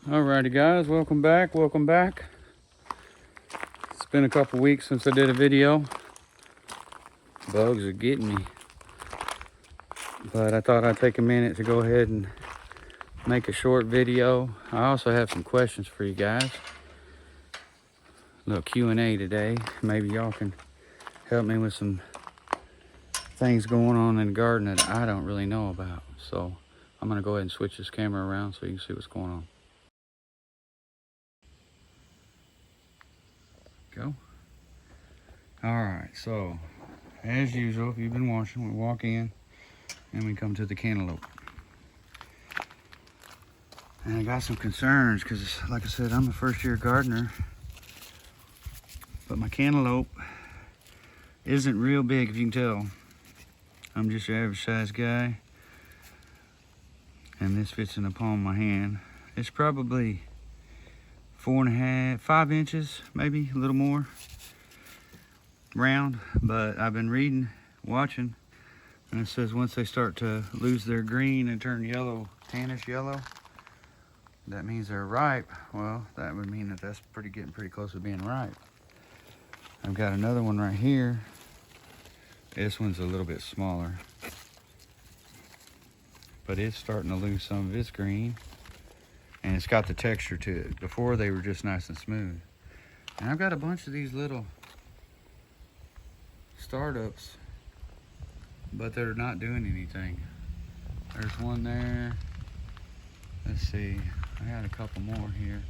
Alrighty guys, welcome back, welcome back. It's been a couple weeks since I did a video. Bugs are getting me. But I thought I'd take a minute to go ahead and make a short video. I also have some questions for you guys. A little Q&A today. Maybe y'all can help me with some things going on in the garden that I don't really know about. So I'm gonna go ahead and switch this camera around so you can see what's going on. Go. Alright, so as usual, if you've been watching, we walk in and we come to the cantaloupe. And I got some concerns because, like I said, I'm a first-year gardener, but my cantaloupe isn't real big, if you can tell. I'm just your average size guy, and this fits in the palm of my hand. It's probably 4.5, 5 inches, maybe a little more round, but I've been reading, watching, and it says once they start to lose their green and turn yellow, tannish yellow, that means they're ripe. Well, that would mean that that's getting pretty close to being ripe. I've got another one right here. This one's a little bit smaller, but it's starting to lose some of its green, and it's got the texture to it. Before they were just nice and smooth. And I've got a bunch of these little startups, but they're not doing anything. There's one there. Let's see, I had a couple more here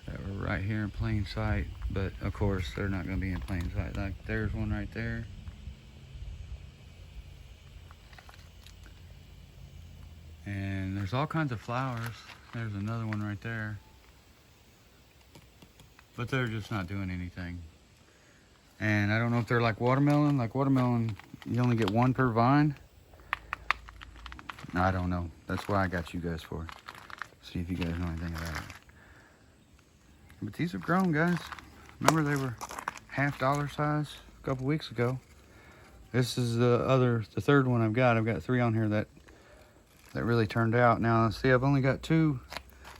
that were right here in plain sight, but of course they're not going to be in plain sight. Like there's one right there. And there's all kinds of flowers. There's another one right there. But they're just not doing anything. And I don't know if they're like watermelon. Like watermelon, you only get one per vine. I don't know. That's why I got you guys for. See if you guys know anything about it. But these have grown, guys. Remember they were $half size a couple weeks ago. This is the third one I've got. I've got 3 on here that really turned out. Now, see, I've only got two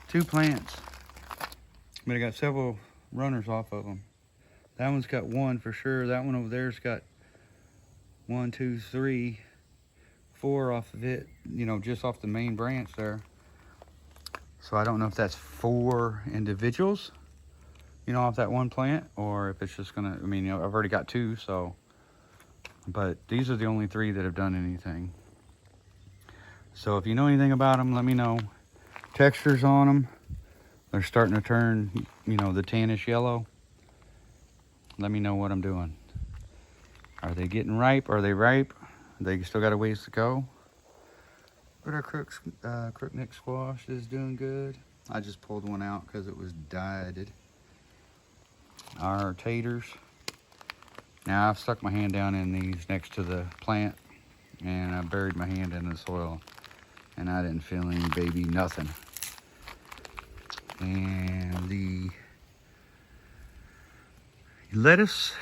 plants, but I got several runners off of them. That one's got 1 for sure. That one over there's got 1, 2, 3, 4 off of it, you know, just off the main branch there. So I don't know if that's 4 individuals, you know, off that one plant, or if it's just gonna, I mean, you know, I've already got 2, so, but these are the only 3 that have done anything. So if you know anything about them, let me know. Textures on them, they're starting to turn, you know, the tannish yellow. Let me know what I'm doing. Are they getting ripe? Are they ripe? They still got a ways to go. But our crookneck squash is doing good. I just pulled one out because it was dyed. Our taters. Now I've stuck my hand down in these next to the plant, and I buried my hand in the soil, and I didn't feel any baby nothing. And the lettuce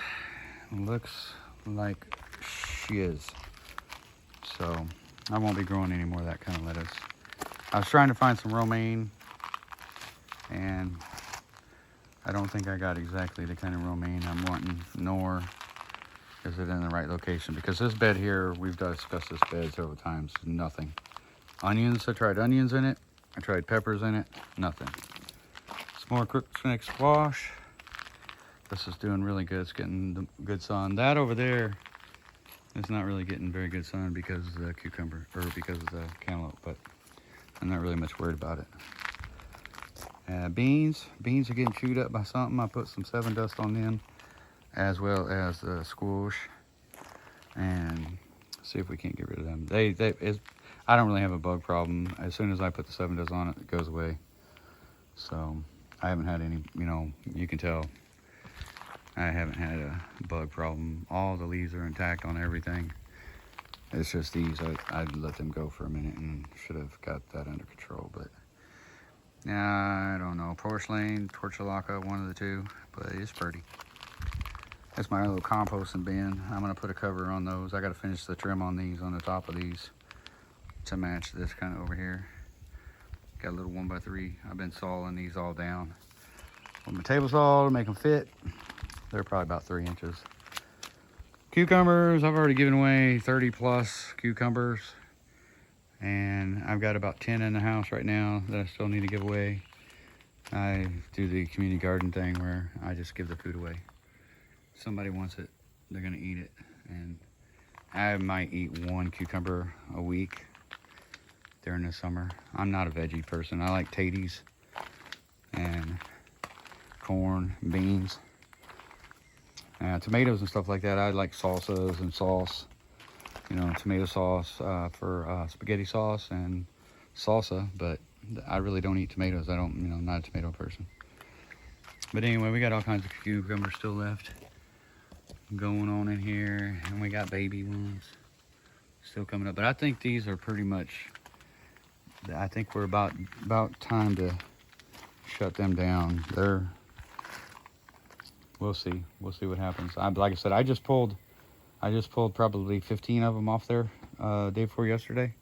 looks like shiz. So I won't be growing any more of that kind of lettuce. I was trying to find some romaine, and I don't think I got exactly the kind of romaine I'm wanting, nor is it in the right location. Because this bed here, we've discussed this bed several times, nothing. Onions, I tried onions in it. I tried peppers in it, nothing. Some more crookneck squash. This is doing really good. It's getting the good sun. That over there is not really getting very good sun because of the cucumber, or because of the cantaloupe, but I'm not really much worried about it. Beans are getting chewed up by something. I put some 7 dust on them, as well as the squash, and see if we can't get rid of them. I don't really have a bug problem. As soon as I put the 7 dust on it, it goes away. So I haven't had any, you know, you can tell I haven't had a bug problem. All the leaves are intact on everything. It's just these, I'd let them go for a minute and should have got that under control, but I don't know. Porcelain, tortulaca, one of the 2, but it's pretty. That's my little composting bin. I'm gonna put a cover on those. I gotta finish the trim on these, on the top of these, to match this kind of over here. got a little 1x3. I've been sawing these all down with my table saw to make them fit. They're probably about 3 inches. Cucumbers, I've already given away 30 plus cucumbers. And I've got about 10 in the house right now that I still need to give away. I do the community garden thing where I just give the food away. If somebody wants it, they're gonna eat it. And I might eat 1 cucumber a week during the summer. I'm not a veggie person. I like taties and corn, beans. Tomatoes and stuff like that. I like salsas and sauce. You know, tomato sauce for spaghetti sauce and salsa, but I really don't eat tomatoes. I'm not a tomato person. But anyway, we got all kinds of cucumbers still left going on in here, and we got baby ones still coming up. But I think these are pretty much, I think we're about time to shut them down. We'll see what happens. Like I said, I just pulled probably 15 of them off there day before yesterday,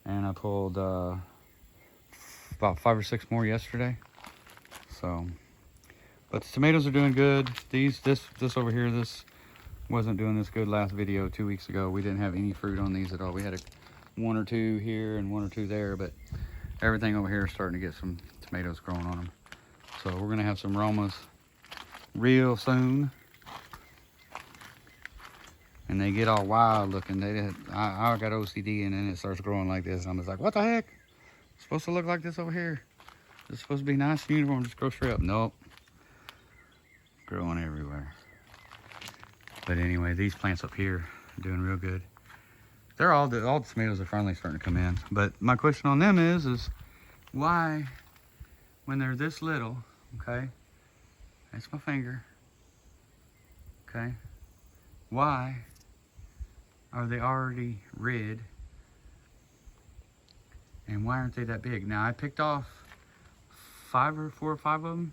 and I pulled about 5 or 6 more yesterday. So, but the tomatoes are doing good. This over here, this wasn't doing this good last video 2 weeks ago. We didn't have any fruit on these at all. We had 1 or 2 here and 1 or 2 there, but everything over here is starting to get some tomatoes growing on them. So we're gonna have some Romas real soon. And they get all wild looking. I got OCD, and then it starts growing like this. I'm just like, what the heck? It's supposed to look like this over here. It's supposed to be nice and uniform, just grow straight up. Nope. Growing everywhere. But anyway, these plants up here are doing real good. They're all the tomatoes are finally starting to come in. But my question on them is why, when they're this little, okay, that's my finger, okay, why are they already red? And why aren't they that big? Now, I picked off 4 or 5 of them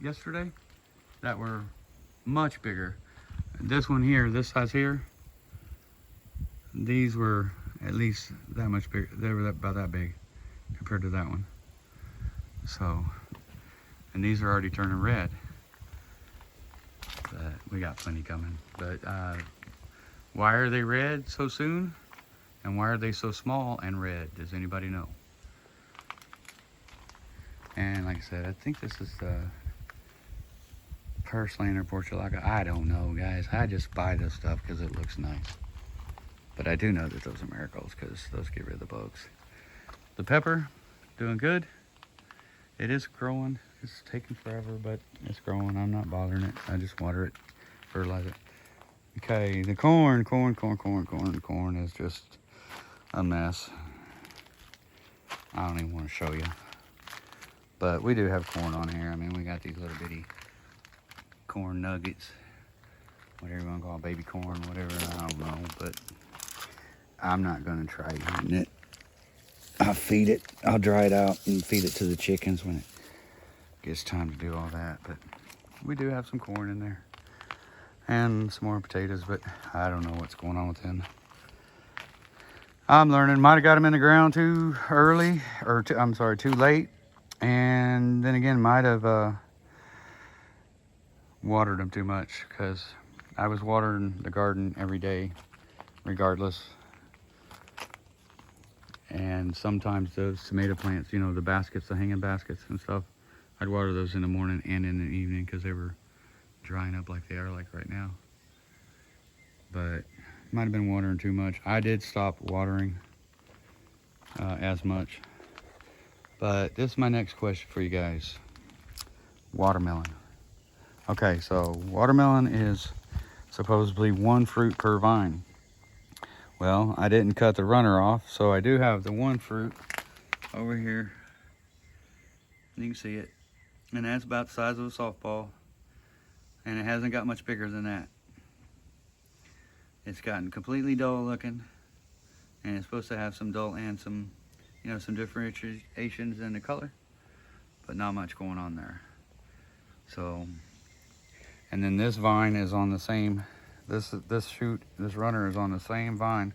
yesterday that were much bigger. This one here, this size here, these were at least that much bigger. They were about that big compared to that one. So, and these are already turning red. But we got plenty coming. But why are they red so soon? And why are they so small and red? Does anybody know? And like I said, I think this is Purslander Portulaca. I don't know, guys. I just buy this stuff because it looks nice. But I do know that those are marigolds because those get rid of the bugs. The pepper, doing good. It is growing. It's taking forever, but it's growing. I'm not bothering it. I just water it, fertilize it. Okay, the corn is just a mess. I don't even want to show you. But we do have corn on here. I mean, we got these little bitty corn nuggets, whatever you want to call it, baby corn, whatever, I don't know. But I'm not going to try eating it. I'll feed it. I'll dry it out and feed it to the chickens when it gets time to do all that. But we do have some corn in there and some more potatoes, but I don't know what's going on with them. I'm learning. Might have got them in the ground too early, or too late. And then again, might have watered them too much, because I was watering the garden every day regardless. And sometimes those tomato plants, you know, the baskets, the hanging baskets and stuff, I'd water those in the morning and in the evening because they were drying up like they are like right now. But might have been watering too much. I did stop watering as much. But this is my next question for you guys. Watermelon. Okay, so watermelon is supposedly 1 fruit per vine. Well, I didn't cut the runner off, so I do have the 1 fruit over here. You can see it. And that's about the size of a softball. And it hasn't got much bigger than that. It's gotten completely dull looking. And it's supposed to have some dull and some, you know, some differentiations in the color. But not much going on there. So, and then this vine is on the same, this runner is on the same vine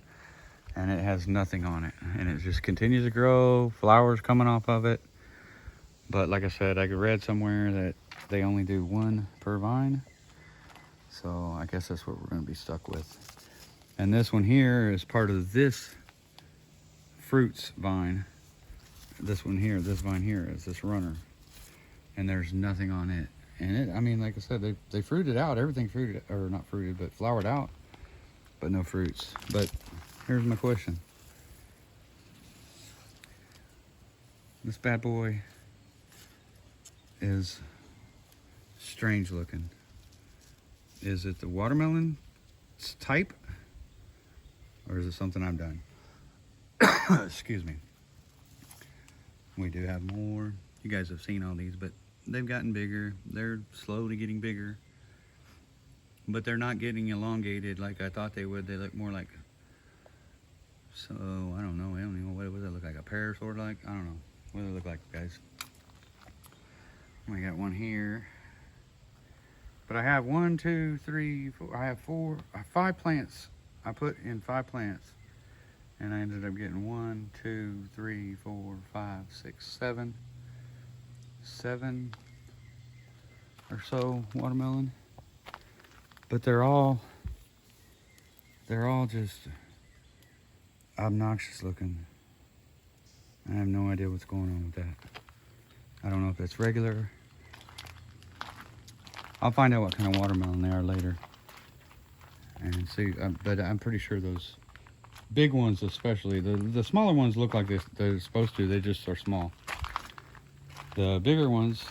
and it has nothing on it, and it just continues to grow, flowers coming off of it. But like I said, I read somewhere that they only do one per vine, so I guess that's what we're going to be stuck with. And this one here is part of this fruits vine. This one here, this vine here is this runner, and there's nothing on it. And it, I mean, like I said, they fruited out, everything fruited, or not fruited, but flowered out, but no fruits. But here's my question. This bad boy is strange looking. Is it the watermelon type, or is it something I've done? Excuse me. We do have more. You guys have seen all these, but they've gotten bigger. They're slowly getting bigger, but they're not getting elongated like I thought they would. They look more like, so I don't know. I don't even know what they look like. A pear, sort of like. I don't know what they look like, guys. We got one here, but I have 1, 2, 3, 4. I have 5 plants. I put in 5 plants, and I ended up getting 1, 2, 3, 4, 5, 6, 7 or so watermelon. But they're all just obnoxious looking. I have no idea what's going on with that. I don't know if that's regular. I'll find out what kind of watermelon they are later and see. But I'm pretty sure those big ones, especially the smaller ones, look like they're supposed to. They just are small. The bigger ones,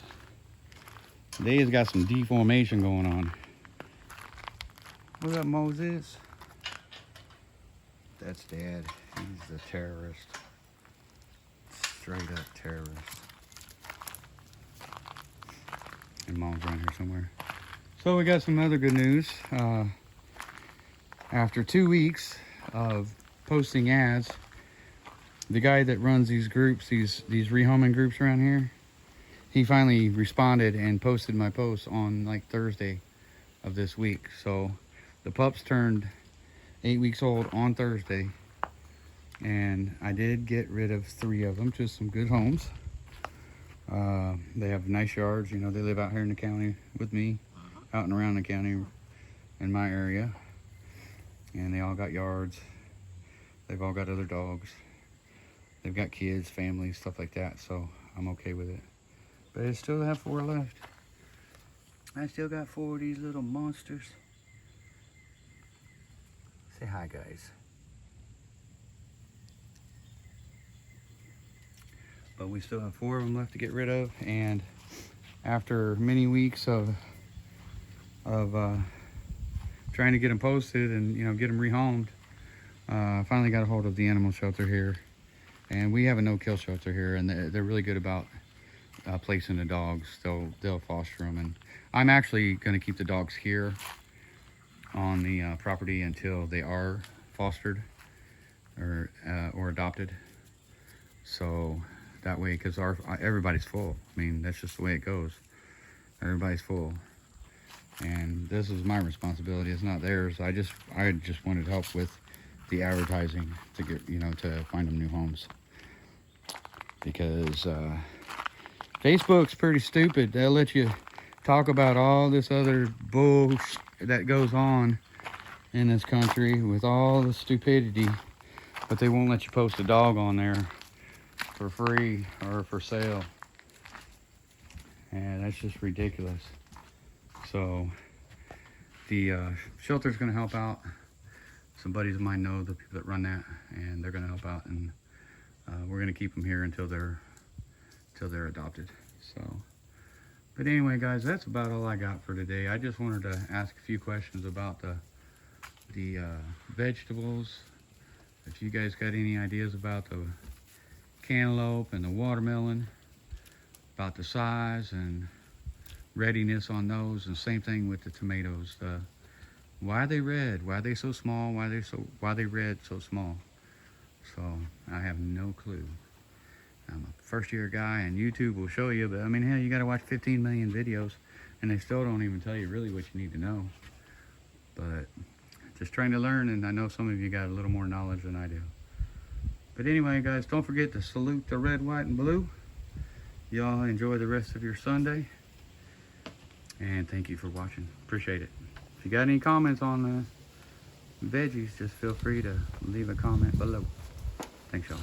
they've got some deformation going on. What's up, Moses? That's Dad. He's the terrorist. Straight up terrorist. And Mom's around here somewhere. So we got some other good news. After 2 weeks of posting ads, the guy that runs these groups, these rehoming groups around here, he finally responded and posted my post on like Thursday of this week. So the pups turned 8 weeks old on Thursday, and I did get rid of 3 of them to some good homes. They have nice yards. You know, they live out here in the county with me, out and around the county in my area, and they all got yards. They've all got other dogs. They've got kids, families, stuff like that, so I'm okay with it. But I still have 4 left. I still got 4 of these little monsters. Say hi, guys. But we still have 4 of them left to get rid of, and after many weeks of trying to get them posted and, you know, get them rehomed, I finally got a hold of the animal shelter here, and we have a no-kill shelter here, and they're really good about placing the dogs. They'll foster them, and I'm actually going to keep the dogs here on the property until they are fostered or adopted. So that way, because everybody's full. I mean, that's just the way it goes. Everybody's full, and this is my responsibility. It's not theirs. I just wanted help with the advertising to get, you know, to find them new homes, because Facebook's pretty stupid. They'll let you talk about all this other bullshit that goes on in this country with all the stupidity, but they won't let you post a dog on there for free or for sale. And that's just ridiculous. So the shelter's going to help out. Some buddies of mine know the people that run that, and they're going to help out, and we're going to keep them here until they're adopted. So, but anyway, guys, that's about all I got for today. I just wanted to ask a few questions about the vegetables. If you guys got any ideas about the cantaloupe and the watermelon, about the size and readiness on those, and same thing with the tomatoes. Why are they red? Why are they so small? Why they red so small? So I have no clue. I'm a first-year guy, and YouTube will show you, but I mean, hell, you got to watch 15 million videos, and they still don't even tell you really what you need to know. But just trying to learn, and I know some of you got a little more knowledge than I do. But anyway, guys, don't forget to salute the red, white, and blue. Y'all enjoy the rest of your Sunday. And thank you for watching. Appreciate it. If you got any comments on the veggies, just feel free to leave a comment below. Thanks, y'all.